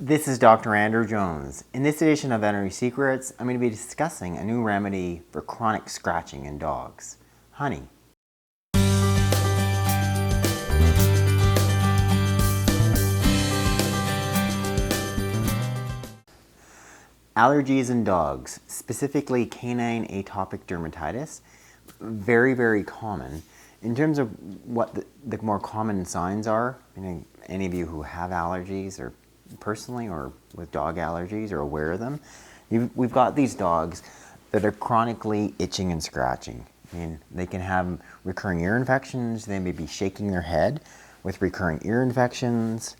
This is Dr. Andrew Jones. In this edition of Veterinary Secrets, I'm going to be discussing a new remedy for chronic scratching in dogs, honey. Allergies in dogs, specifically canine atopic dermatitis, very, very common. In terms of what the more common signs are, any of you who have allergies or personally or with dog allergies are aware of them, we've got these dogs that are chronically itching and scratching. They can have recurring ear infections, they may be shaking their head with recurring ear infections,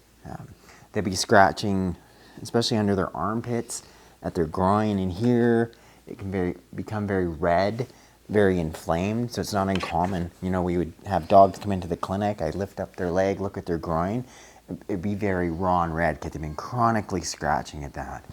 they'll be scratching, especially under their armpits, at their groin and here. It can become very red, very inflamed, so it's not uncommon. We would have dogs come into the clinic, I'd lift up their leg, look at their groin, it'd be very raw and red because they've been chronically scratching at that.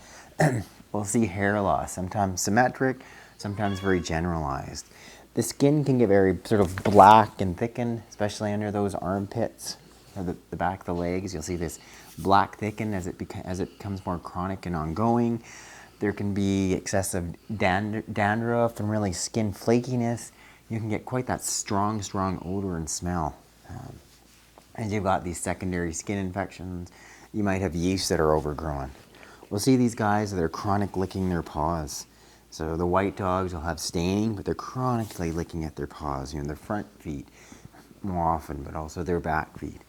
We'll see hair loss, sometimes symmetric, sometimes very generalized. The skin can get very sort of black and thickened, especially under those armpits or the back of the legs. You'll see this black thicken as it becomes more chronic and ongoing. There can be excessive dandruff and really skin flakiness. You can get quite that strong odor and smell. As you've got these secondary skin infections, you might have yeast that are overgrown. We'll see these guys that are chronic licking their paws. So the white dogs will have staining, but they're chronically licking at their paws, their front feet more often, but also their back feet.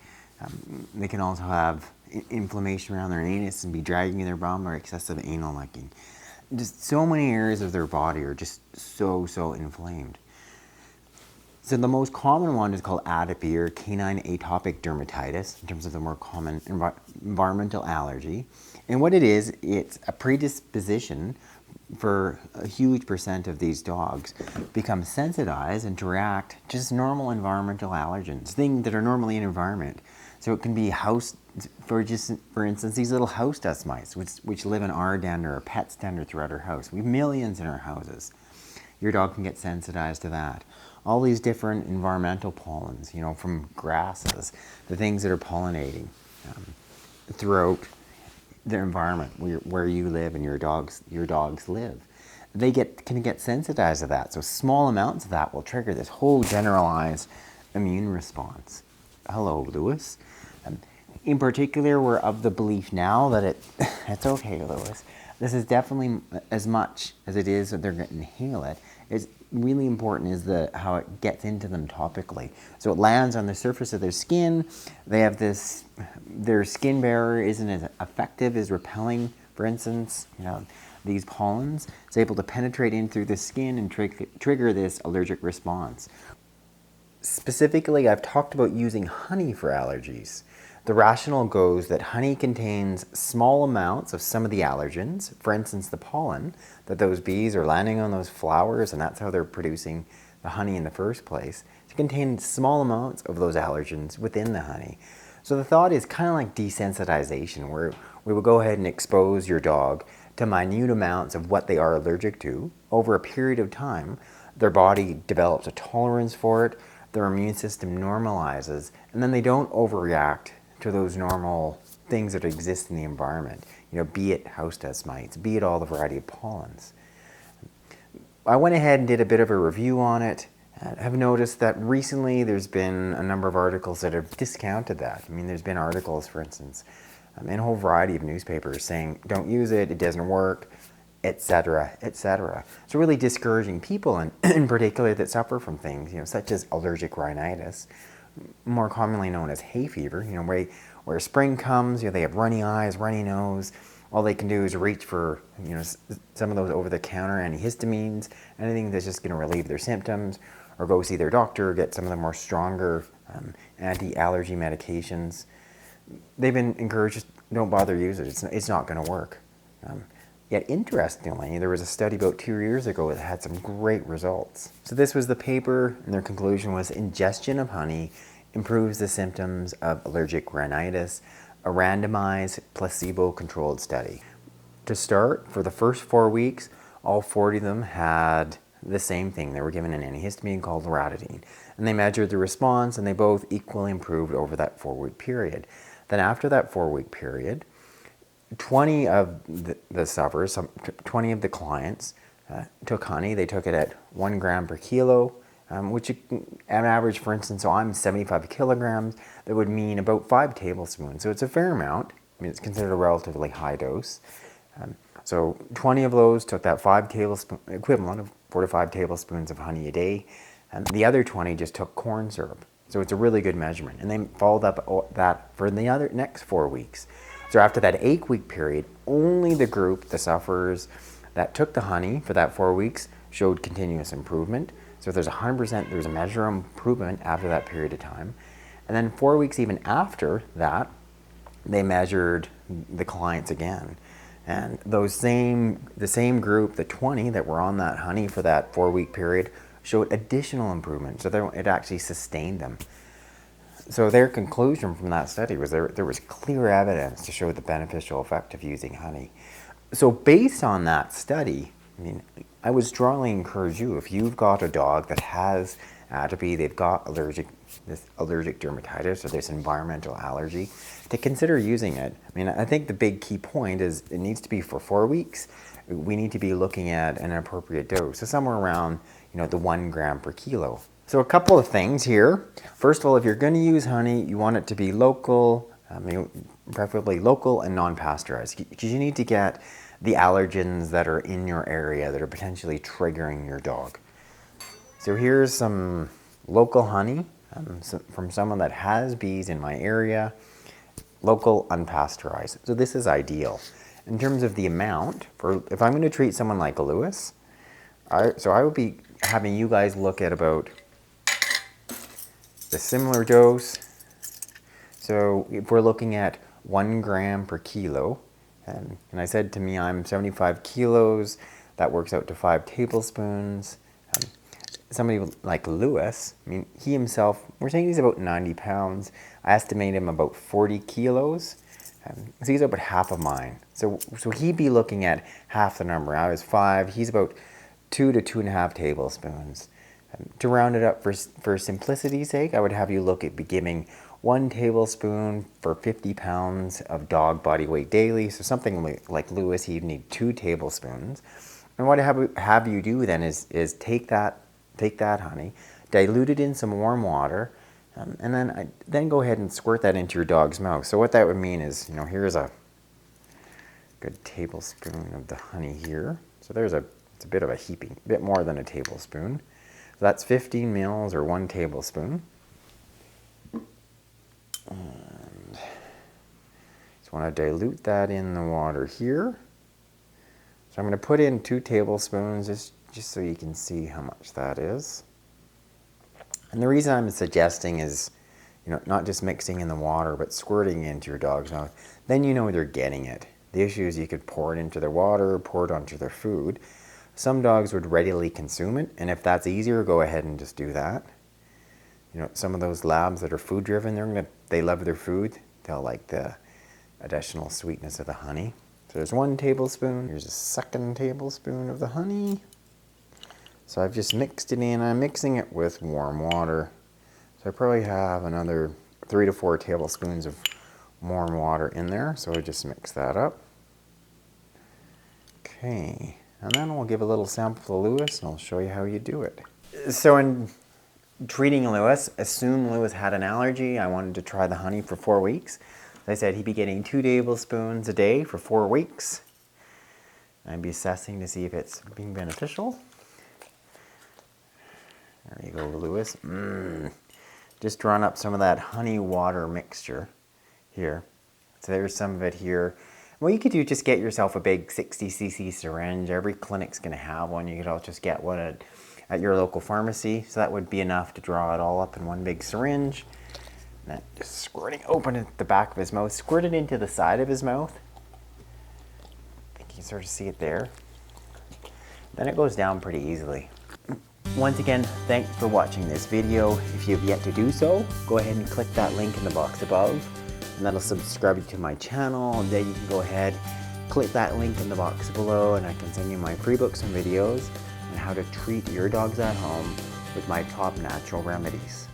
They can also have inflammation around their anus and be dragging their bum or excessive anal licking. Just so many areas of their body are just so inflamed. So the most common one is called atopy or canine atopic dermatitis in terms of the more common environmental allergy. And what it is, it's a predisposition for a huge percent of these dogs become sensitized and to react to just normal environmental allergens, things that are normally in environment. So it can be for instance, these little house dust mites, which live in our den or pets' den or throughout our house. We have millions in our houses. Your dog can get sensitized to that. All these different environmental pollens, from grasses, the things that are pollinating throughout their environment where you live and your dogs live. They can get sensitized to that. So small amounts of that will trigger this whole generalized immune response. Hello, Lewis. In particular, we're of the belief now that it's okay, Lewis. This is definitely, as much as it is that they're going to inhale it, it's really important is how it gets into them topically. So it lands on the surface of their skin. They have their skin barrier isn't as effective as repelling, for instance, these pollens. It's able to penetrate in through the skin and trigger this allergic response. Specifically, I've talked about using honey for allergies. The rationale goes that honey contains small amounts of some of the allergens, for instance the pollen, that those bees are landing on those flowers and that's how they're producing the honey in the first place. It contains small amounts of those allergens within the honey. So the thought is kind of like desensitization, where we will go ahead and expose your dog to minute amounts of what they are allergic to. Over a period of time, their body develops a tolerance for it, their immune system normalizes, and then they don't overreact to those normal things that exist in the environment, be it house dust mites, be it all the variety of pollens. I went ahead and did a bit of a review on it. I've noticed that recently there's been a number of articles that have discounted that. There's been articles, for instance, in a whole variety of newspapers saying, don't use it doesn't work, etc., etc. So really discouraging people, and in particular that suffer from things, such as allergic rhinitis, more commonly known as hay fever, where spring comes, they have runny eyes, runny nose. All they can do is reach for, some of those over-the-counter antihistamines, anything that's just going to relieve their symptoms, or go see their doctor, get some of the more stronger anti-allergy medications. They've been encouraged, don't bother using it. It's not going to work. Yet interestingly, there was a study about 2 years ago that had some great results. So this was the paper, and their conclusion was ingestion of honey improves the symptoms of allergic rhinitis, a randomized placebo-controlled study. To start, for the first 4 weeks, all 40 of them had the same thing. They were given an antihistamine called loratadine, and they measured the response, and they both equally improved over that 4-week period. Then after that 4-week period, 20 of the sufferers, 20 of the clients took honey. They took it at 1 gram per kilo, which on average, for instance, so I'm 75 kilograms, that would mean about 5 tablespoons. So it's a fair amount. I mean, it's considered a relatively high dose. So 20 of those took that 5 tablespoon equivalent of 4 to 5 tablespoons of honey a day. And the other 20 just took corn syrup. So it's a really good measurement. And they followed up that for the other next 4 weeks. So after that 8-week period, only the group, the sufferers that took the honey for that 4 weeks, showed continuous improvement. So if there's 100%, there's a measure of improvement after that period of time. And then 4 weeks even after that, they measured the clients again. And the same group, the 20 that were on that honey for that 4-week period, showed additional improvement. So it actually sustained them. So their conclusion from that study was there was clear evidence to show the beneficial effect of using honey. So based on that study, I mean, I would strongly encourage you, if you've got a dog that has atopy, they've got allergic dermatitis or this environmental allergy, to consider using it. I mean, I think the big key point is it needs to be for 4 weeks. We need to be looking at an appropriate dose, so somewhere around, the 1 gram per kilo. So a couple of things here. First of all, if you're going to use honey, you want it to be local, preferably local and non-pasteurized, because you need to get the allergens that are in your area that are potentially triggering your dog. So here's some local honey from someone that has bees in my area, local, unpasteurized. So this is ideal. In terms of the amount, if I'm going to treat someone like Lewis, I would be having you guys look at about a similar dose. So if we're looking at 1 gram per kilo, and I said to me I'm 75 kilos, that works out to 5 tablespoons. Somebody like Lewis, I mean, he himself, we're saying he's about 90 pounds. I estimate him about 40 kilos. So he's about half of mine. So he'd be looking at half the number. I was 5, he's about 2 to 2.5 tablespoons. To round it up for simplicity's sake, I would have you look at giving 1 tablespoon for 50 pounds of dog body weight daily. So something like Lewis, he'd need 2 tablespoons. And what I have you do then is take that honey, dilute it in some warm water, and then go ahead and squirt that into your dog's mouth. So what that would mean is, here's a good tablespoon of the honey here. So it's a bit of a heaping, a bit more than a tablespoon. So that's 15 mils or 1 tablespoon. And just want to dilute that in the water here. So I'm going to put in 2 tablespoons just so you can see how much that is. And the reason I'm suggesting is, not just mixing in the water, but squirting into your dog's mouth. Then they're getting it. The issue is you could pour it into their water, pour it onto their food. Some dogs would readily consume it, and if that's easier, go ahead and just do that. Some of those labs that are food driven, they love their food. They'll like the additional sweetness of the honey. So there's 1 tablespoon. Here's a 2nd tablespoon of the honey. So I've just mixed it in. I'm mixing it with warm water. So I probably have another 3 to 4 tablespoons of warm water in there. So I just mix that up. Okay. And then we'll give a little sample to Lewis and I'll show you how you do it. So in treating Lewis, assume Lewis had an allergy. I wanted to try the honey for 4 weeks. As I said, he'd be getting 2 tablespoons a day for 4 weeks. I'd be assessing to see if it's being beneficial. There you go, Lewis. Just drawn up some of that honey water mixture here. So there's some of it here. What you could do, just get yourself a big 60cc syringe. Every clinic's going to have one. You could also just get one at your local pharmacy. So that would be enough to draw it all up in one big syringe. And then just squirting open at the back of his mouth. Squirt it into the side of his mouth. I think you can sort of see it there. Then it goes down pretty easily. Once again, thanks for watching this video. If you have yet to do so, go ahead and click that link in the box above, and that'll subscribe you to my channel. And then you can go ahead, click that link in the box below, and I can send you my free books and videos on how to treat your dogs at home with my top natural remedies.